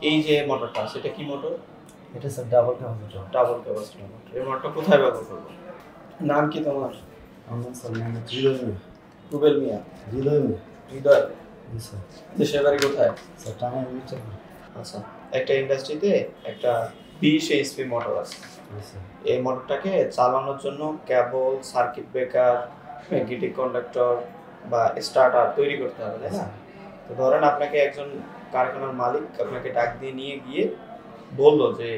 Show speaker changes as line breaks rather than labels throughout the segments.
এই যে মোটরটা সেটা কি মোটর?
এটা sir double capacitor.
Double capacitor motor. এই মোটরটা কোথায় ব্যবহার করবো? নাম কি তোমার?
আমার স্যার মোহাম্মদ হৃদয় মিয়া।
রুবেল মিয়া।
হৃদয় মিয়া।
হৃদয়।
জি স্যার।
দেশের বাড়ি কোথায়?
স্যার টাঙ্গাইল মির্জাপুর।
আচ্ছা, একটা ইন্ডাস্ট্রিতে একটা 20 এইচপি মোটর আছে।
জি স্যার।
এই মোটরটাকে চালানোর জন্য কেবল, সার্কিট ব্রেকার, ম্যাগনেটিক কন্ডাক্টর বা স্টার্টার তৈরি করতে হবে, তাই না? তো ধরেন আপনাকে একজন কারখানার মালিক আপনাকে ডাক দিয়ে নিয়ে গিয়ে বললো যে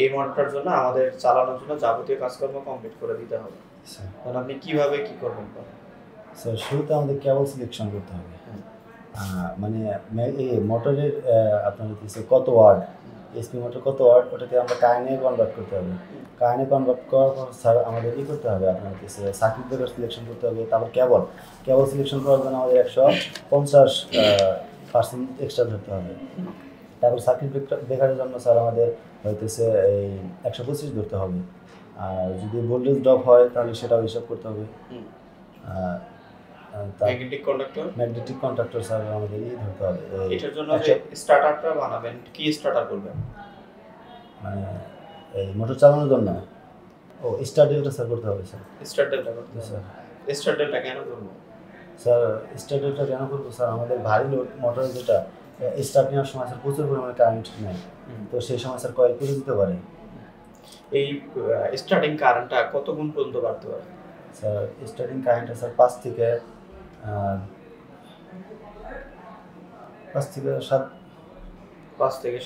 এই মোটরটার জন্য আমাদের চালানোর জন্য যাবতীয় কাজকর্ম কমপ্লিট করে দিতে হবে।
স্যার
তাহলে আপনি কিভাবে কি করবেন?
স্যার শুরুতে আমাদের কেবল সিলেকশন করতে হবে। মানে এই মোটরের আপনার হচ্ছে কত ওয়াট, এসপি মোটর কত ওয়াট, ওটাকে আমরা কারেন্টে কনভার্ট করতে হবে। কারেন্টে কনভার্ট করার পর স্যার আমাদের ই করতে হবে, আপনার হচ্ছে সার্কিট ব্রেকার সিলেকশন করতে হবে। তারপর কেবল সিলেকশন করার জন্য আমাদের 150% এক্সট্রা ধরতে হবে। তারপর সার্কিট ব্রেকারের জন্য স্যার আমাদের হইতেছে এই 125 ধরতে হবে। আর যদি ভোল্টেজ ড্রপ হয় তাহলে সেটাও হিসাব করতে হবে। ম্যাগনেটিক কন্ডাক্টর স্যার আমাদের ধরতে হবে।
এটার জন্য যে স্টার্টারটা বানাবেন, কি স্টার্টার করবেন? মানে
এই মোটর চালানোর জন্য স্টার ডেল্টা স্যার করতে হবে স্যার।
স্টার ডেল্টা করতে হবে স্যার। স্টার ডেল্টা কেন করব
স্যার? স্টার ডেল্টা কেন করবো স্যার? আমাদের ভারী লোড মোটর যেটা স্টার্ট নেওয়ার সময় স্যার প্রচুর পরিমাণে কারেন্ট নেয়, তো সেই সময় স্যার কয়েল পুড়ে দিতে পারে।
এই স্টার্টিং কারেন্টটা কত গুণ পর্যন্ত বাড়তে পারে?
স্যার স্টার্টিং কারেন্টটা স্যার 5 থেকে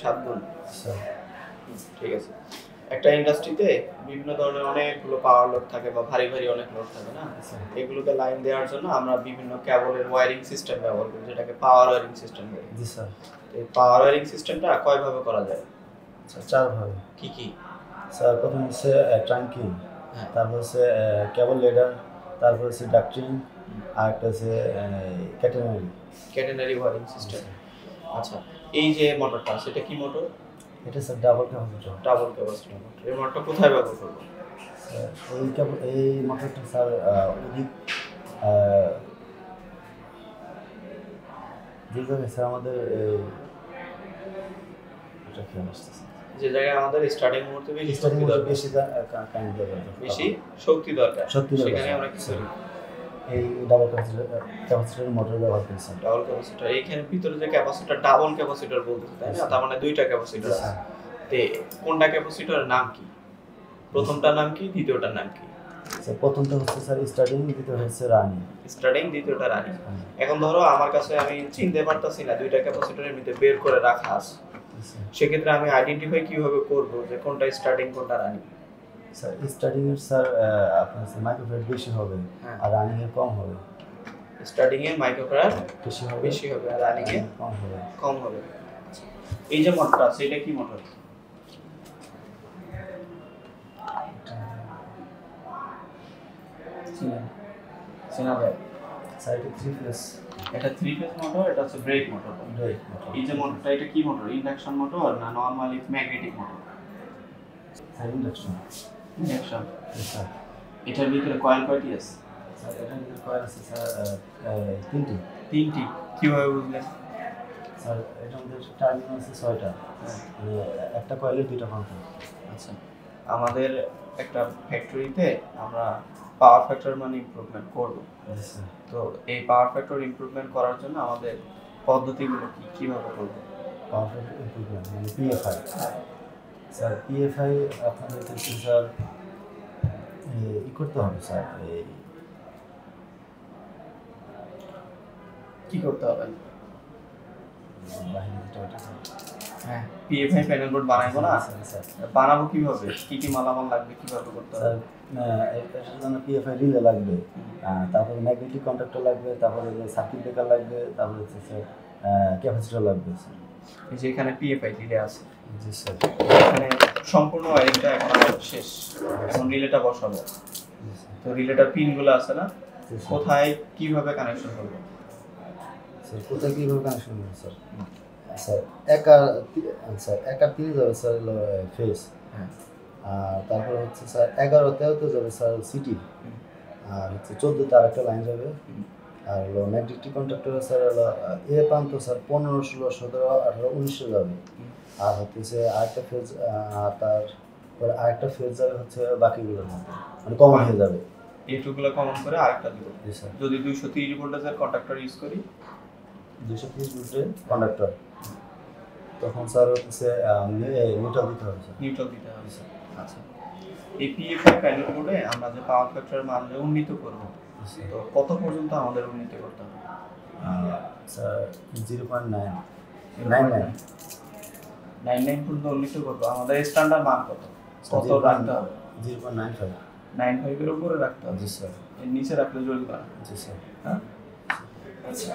7 গুণ।
স্যার
ঠিক আছে। একটা ইন্ডাস্ট্রিতে বিভিন্ন ধরনের অনেকগুলো পাওয়ার লোড থাকে বা ভারী ভারী অনেক লোড থাকে না, এগুলোকে লাইন দেওয়ার জন্য আমরা বিভিন্ন কেবলের ওয়্যারিং সিস্টেম ব্যবহার করি, যেটাকে পাওয়ার ওয়্যারিং সিস্টেম বলি।
জি স্যার।
এই পাওয়ার ওয়্যারিং সিস্টেমটা কয় ভাবে করা যায়?
স্যার 4 ভাবে।
কি কি?
স্যার প্রথম হচ্ছে ট্রাঙ্কিং, তারপর হচ্ছে কেবল লেডার, তারপর হচ্ছে ডাক্টিং, আর একটা হচ্ছে
ক্যাটেনারি ওয়্যারিং সিস্টেম। আচ্ছা, এই যে মোটরটা সেটা কি মোটর?
এটা sir double capacitor.
Double capacitor motor. এই মোটরটা কোথায় ব্যবহার করব?
স্যার এই মোটরটা স্যার অধিক যে জায়গায় স্যার আমাদের এটা কি আসতেছে,
যে জায়গায় আমাদের স্টার্টিং মুহূর্তে বেশি শক্তি দরকার সেখানে আমরা কি করি?
এই ডাবল ক্যাপাসিটর মোটর ব্যবহার করি স্যার।
ডাবল ক্যাপাসিটর, এইখানে ভিতরে যে ক্যাপাসিটর ডাবল ক্যাপাসিটর বলতেছে, তাই না? তার মানে দুইটা ক্যাপাসিটর আছে। তে কোনটা ক্যাপাসিটরের নাম কি? প্রথমটার নাম কি, দ্বিতীয়টার নাম কি?
স্যার প্রথমটা হচ্ছে স্যার স্টার্টিং, দ্বিতীয়টা হচ্ছে রানিং।
স্টার্টিং, দ্বিতীয়টা রানিং। এখন ধরো আমার কাছে আমি চিনতে পারতাছি না দুইটা ক্যাপাসিটরের মধ্যে বের করে রাখা আছে, সেক্ষেত্রে আমি আইডেন্টিফাই কিভাবে করব যে কোনটা স্টার্টিং কোনটা রানিং?
স্যার স্টার্টিং এর স্যার আপনার মাইক্রোফ্যারাড বেশি হবে আর রানিং এর কম হবে।
স্টার্টিং এর মাইক্রোফ্যারাড
বেশি হবে
আর রানিং এর কম হবে। এই যে মোটরটা আছে এটা কি মোটর? চেনা যায়
স্যার এটা 3 ফেজ।
এটা 3 ফেজ মোটর, এটা হচ্ছে ব্রেক মোটর। এই যে মোটরটা এটা কি মোটর? ইন্ডাকশন মোটর না normally magnetic motor?
Sir induction. Sir
এটার ভিতরে কয়েল কয়টি আছে?
স্যার এটার ভিতরে কয়েল আছে স্যার তিনটি।
কিভাবে বুঝলেন?
স্যার এটার মধ্যে টার্মিনাল আছে 6টা, মানে একটা কয়েলের 2টা প্রান্ত।
আচ্ছা, আমাদের একটা ফ্যাক্টরিতে আমরা পাওয়ার ফ্যাক্টর মানে ইমপ্রুভমেন্ট করব, তো এই পাওয়ার ফ্যাক্টর ইমপ্রুভমেন্ট করার জন্য আমাদের পদ্ধতিগুলো কিভাবে করব?
পাওয়ার ফ্যাক্টর ইমপ্রুভমেন্ট মানে পিএফআই। স্যার পিএফআই আপনাদের ক্ষেত্রে স্যার ই করতে হবে স্যার, এই
কি করতে হবে? হ্যাঁ, পিএফআই প্যানেল বোর্ড বানাইবো না স্যার, বানাবো কিভাবে? কি কি মালামাল লাগবে, কিভাবে করতে হবে?
এটার জন্য পিএফআই রিলে লাগবে, তারপরে ম্যাগনেটিক কন্ডাক্টর লাগবে, তারপরে সার্কিট ব্রেকার লাগবে, তারপরে হচ্ছে স্যার ক্যাপাসিটর লাগবে স্যার।
এই যে এখানে পিএফআই রিলে আছে।
জি স্যার।
এখানে সম্পূর্ণ ওয়্যারিংটা এখন আমাদের শেষ, এখন রিলেটা বসাবো। তো রিলেটার পিনগুলো আছে না, কোথায় কিভাবে কানেকশন করব?
স্যার কোথায় কিভাবে কানেকশন করব স্যার? স্যার একা 3 যাবে স্যার ফেস, আর তারপরে হচ্ছে স্যার 11তেও তো যাবে স্যার সিটি, আর হচ্ছে 14তে আরেকটা লাইন যাবে, আর হলো ম্যাগনেটিক কন্ট্রাক্টরে স্যার হলো এ প্রান্ত স্যার 15, 16, 17, 18, 19 যাবে। আর হচ্ছে আরেকটা ফেজ তারপরে আরেকটা ফেজ যাবে হচ্ছে বাকিগুলোর মধ্যে, মানে কমন হয়ে যাবে।
এইটুকুলো কমন করে আরেকটা দিব।
জি স্যার।
যদি 230 ভোল্টেজের কন্ডাক্টর ইউজ করি,
230 ভোল্টের কন্ডাক্টর, তখন স্যার হচ্ছে নিউট্রাল দিতে হবে স্যার।
নিউট্রাল দিতে হবে স্যার। আচ্ছা, এই পিএফআই প্যানেল বোর্ডে আমরা যে পাওয়ার ফ্যাক্টরের মান যে উন্নীত করব, তো কত পর্যন্ত আমাদের উন্নীত করতে হবে?
স্যার 0.999
99 পর্যন্ত উন্নীত করবো। আমাদের স্ট্যান্ডার্ড মান কত কত রাখতে হবে?
0.95
95 এর উপরে রাখতে হবে।
জি স্যার।
এর নিচে রাখলে চলবে না।
জি স্যার।
হ্যাঁ, আচ্ছা।